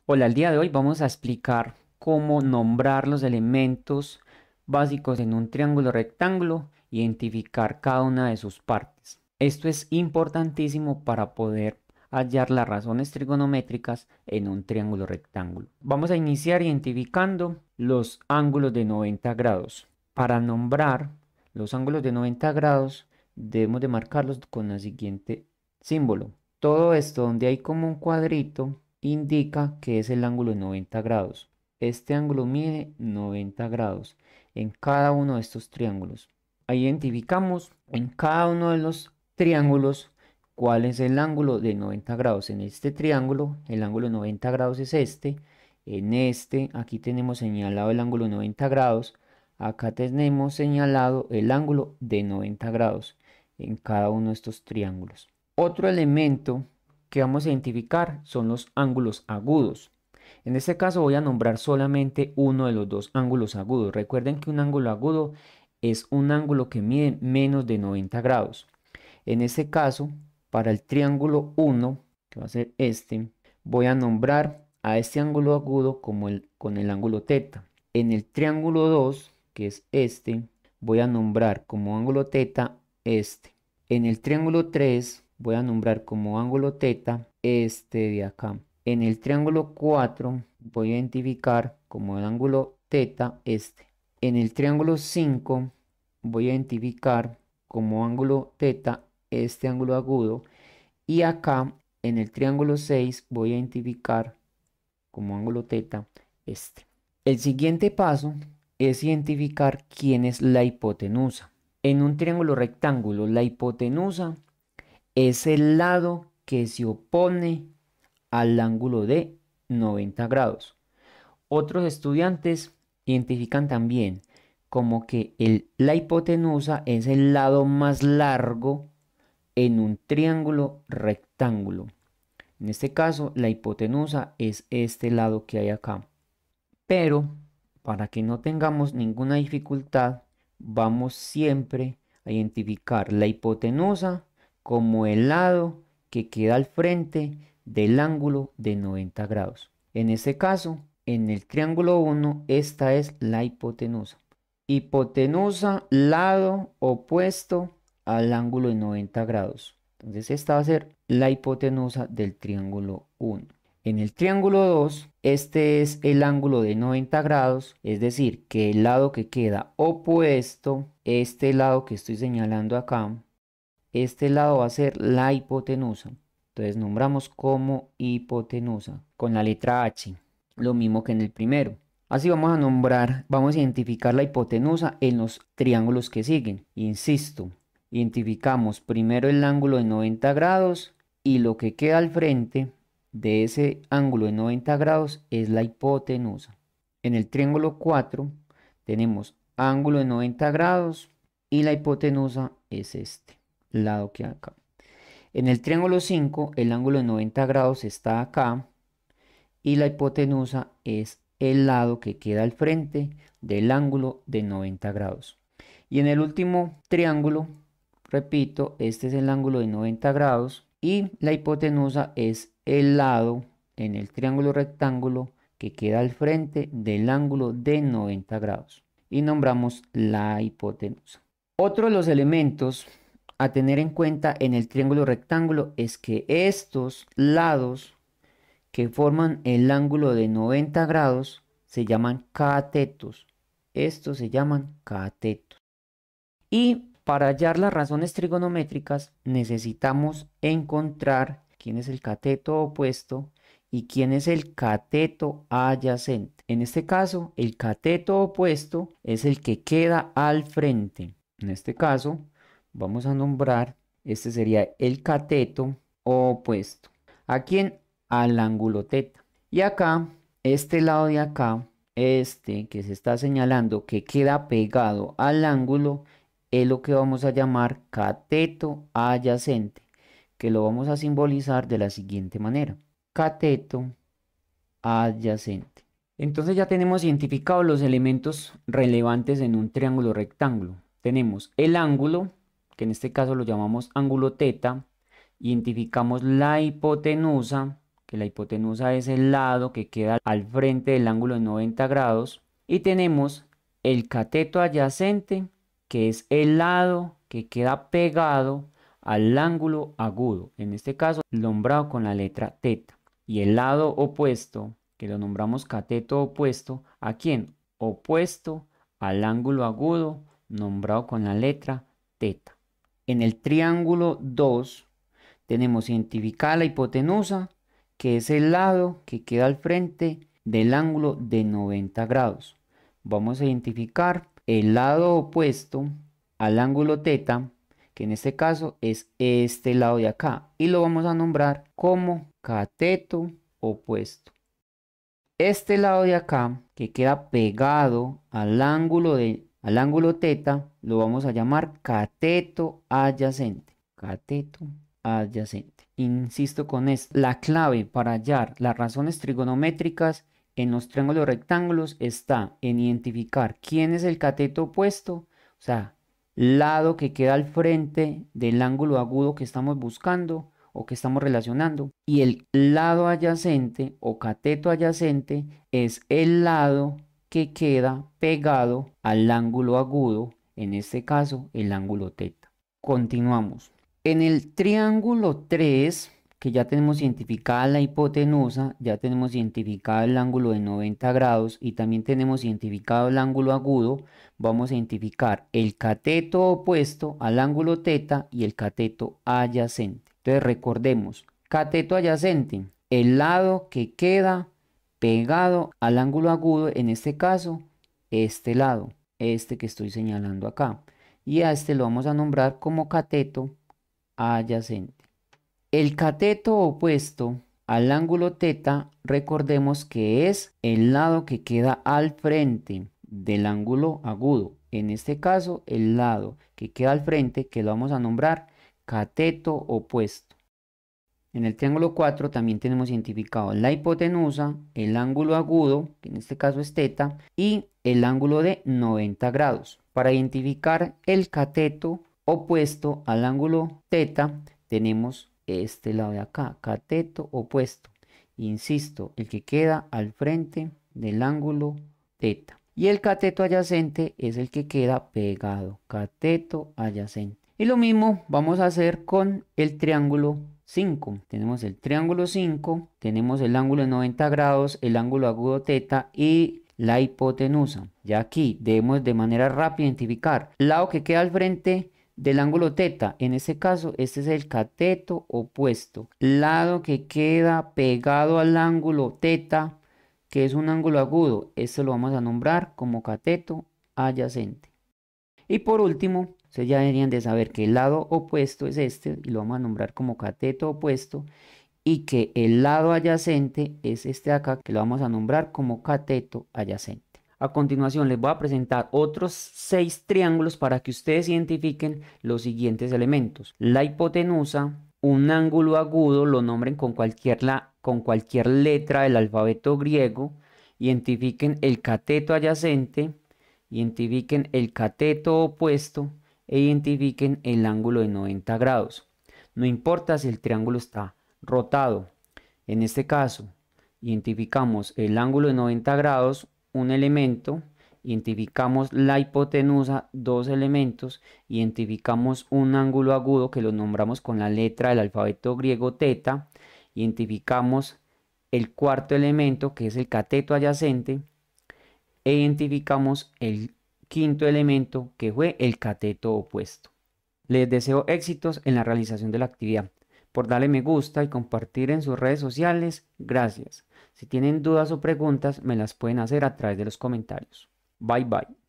Hola, el día de hoy vamos a explicar cómo nombrar los elementos básicos en un triángulo rectángulo, identificar cada una de sus partes. Esto es importantísimo para poder hallar las razones trigonométricas en un triángulo rectángulo. Vamos a iniciar identificando los ángulos de 90 grados. Para nombrar los ángulos de 90 grados debemos de marcarlos con el siguiente símbolo. Todo esto donde hay como un cuadrito indica que es el ángulo de 90 grados. Este ángulo mide 90 grados en cada uno de estos triángulos. Ahí identificamos en cada uno de los triángulos cuál es el ángulo de 90 grados. En este triángulo el ángulo de 90 grados es este. En este aquí tenemos señalado el ángulo de 90 grados. Acá tenemos señalado el ángulo de 90 grados en cada uno de estos triángulos. Otro elemento que vamos a identificar son los ángulos agudos. En este caso voy a nombrar solamente uno de los dos ángulos agudos. Recuerden que un ángulo agudo es un ángulo que mide menos de 90 grados. En este caso, para el triángulo 1, que va a ser este, voy a nombrar a este ángulo agudo como con el ángulo teta. En el triángulo 2, que es este, voy a nombrar como ángulo teta este. En el triángulo 3 voy a nombrar como ángulo teta este de acá. En el triángulo 4 voy a identificar como el ángulo teta este. En el triángulo 5 voy a identificar como ángulo teta este ángulo agudo. Y acá en el triángulo 6 voy a identificar como ángulo teta este. El siguiente paso es identificar quién es la hipotenusa. En un triángulo rectángulo, la hipotenusa es el lado que se opone al ángulo de 90 grados. Otros estudiantes identifican también como que la hipotenusa es el lado más largo en un triángulo rectángulo. En este caso, la hipotenusa es este lado que hay acá. Pero para que no tengamos ninguna dificultad, vamos siempre a identificar la hipotenusa como el lado que queda al frente del ángulo de 90 grados. En este caso, en el triángulo 1, esta es la hipotenusa. Hipotenusa, lado opuesto al ángulo de 90 grados. Entonces esta va a ser la hipotenusa del triángulo 1. En el triángulo 2, este es el ángulo de 90 grados, es decir, que el lado que queda opuesto, este lado que estoy señalando acá, este lado va a ser la hipotenusa. Entonces nombramos como hipotenusa con la letra H, lo mismo que en el primero. Así vamos a nombrar, vamos a identificar la hipotenusa en los triángulos que siguen. Insisto, identificamos primero el ángulo de 90 grados y lo que queda al frente de ese ángulo de 90 grados es la hipotenusa. En el triángulo 4 tenemos ángulo de 90 grados y la hipotenusa es este lado que acá. En el triángulo 5 el ángulo de 90 grados está acá y la hipotenusa es el lado que queda al frente del ángulo de 90 grados. Y en el último triángulo, repito, este es el ángulo de 90 grados y la hipotenusa es el lado en el triángulo rectángulo que queda al frente del ángulo de 90 grados. Y nombramos la hipotenusa. Otro de los elementos a tener en cuenta en el triángulo rectángulo es que estos lados que forman el ángulo de 90 grados se llaman catetos. Estos se llaman catetos. Y para hallar las razones trigonométricas necesitamos encontrar quién es el cateto opuesto y quién es el cateto adyacente. En este caso, el cateto opuesto es el que queda al frente. En este caso, vamos a nombrar, este sería el cateto opuesto. ¿A quién? Al ángulo teta. Y acá, este lado de acá, este que se está señalando que queda pegado al ángulo, es lo que vamos a llamar cateto adyacente, que lo vamos a simbolizar de la siguiente manera. Cateto adyacente. Entonces ya tenemos identificados los elementos relevantes en un triángulo rectángulo. Tenemos el ángulo, que en este caso lo llamamos ángulo teta. Identificamos la hipotenusa, que la hipotenusa es el lado que queda al frente del ángulo de 90 grados. Y tenemos el cateto adyacente, que es el lado que queda pegado al ángulo agudo, en este caso nombrado con la letra teta. Y el lado opuesto, que lo nombramos cateto opuesto, ¿a quién? Opuesto al ángulo agudo, nombrado con la letra teta. En el triángulo 2 tenemos identificada la hipotenusa, que es el lado que queda al frente del ángulo de 90 grados. Vamos a identificar el lado opuesto al ángulo teta, que en este caso es este lado de acá, y lo vamos a nombrar como cateto opuesto. Este lado de acá, que queda pegado al ángulo teta, lo vamos a llamar cateto adyacente. Cateto adyacente. Insisto con esto, la clave para hallar las razones trigonométricas en los triángulos rectángulos está en identificar quién es el cateto opuesto, o sea, lado que queda al frente del ángulo agudo que estamos buscando o que estamos relacionando, y el lado adyacente o cateto adyacente es el lado que queda pegado al ángulo agudo, en este caso el ángulo teta. Continuamos. En el triángulo 3, que ya tenemos identificada la hipotenusa, ya tenemos identificado el ángulo de 90 grados y también tenemos identificado el ángulo agudo, vamos a identificar el cateto opuesto al ángulo teta y el cateto adyacente. Entonces recordemos, cateto adyacente, el lado que queda pegado al ángulo agudo, en este caso, este lado, este que estoy señalando acá. Y a este lo vamos a nombrar como cateto adyacente. El cateto opuesto al ángulo teta, recordemos que es el lado que queda al frente del ángulo agudo. En este caso, el lado que queda al frente, que lo vamos a nombrar cateto opuesto. En el triángulo 4 también tenemos identificado la hipotenusa, el ángulo agudo, que en este caso es teta, y el ángulo de 90 grados. Para identificar el cateto opuesto al ángulo teta, tenemos este lado de acá, cateto opuesto. Insisto, el que queda al frente del ángulo teta. Y el cateto adyacente es el que queda pegado, cateto adyacente. Y lo mismo vamos a hacer con el triángulo 5. Tenemos el triángulo 5, tenemos el ángulo de 90 grados, el ángulo agudo teta y la hipotenusa. Ya aquí debemos de manera rápida identificar el lado que queda al frente del ángulo teta. En este caso, este es el cateto opuesto. Lado que queda pegado al ángulo teta, que es un ángulo agudo. Esto lo vamos a nombrar como cateto adyacente. Y por último, ustedes ya deberían de saber que el lado opuesto es este, y lo vamos a nombrar como cateto opuesto, y que el lado adyacente es este de acá, que lo vamos a nombrar como cateto adyacente. A continuación les voy a presentar otros 6 triángulos para que ustedes identifiquen los siguientes elementos. La hipotenusa, un ángulo agudo, lo nombren con cualquier letra del alfabeto griego, identifiquen el cateto adyacente, identifiquen el cateto opuesto e identifiquen el ángulo de 90 grados. No importa si el triángulo está rotado. En este caso, identificamos el ángulo de 90 grados, un elemento, identificamos la hipotenusa, 2 elementos, identificamos un ángulo agudo que lo nombramos con la letra del alfabeto griego teta, identificamos el cuarto elemento que es el cateto adyacente e identificamos el quinto elemento que fue el cateto opuesto. Les deseo éxitos en la realización de la actividad. Por darle me gusta y compartir en sus redes sociales, gracias. Si tienen dudas o preguntas, me las pueden hacer a través de los comentarios. Bye bye.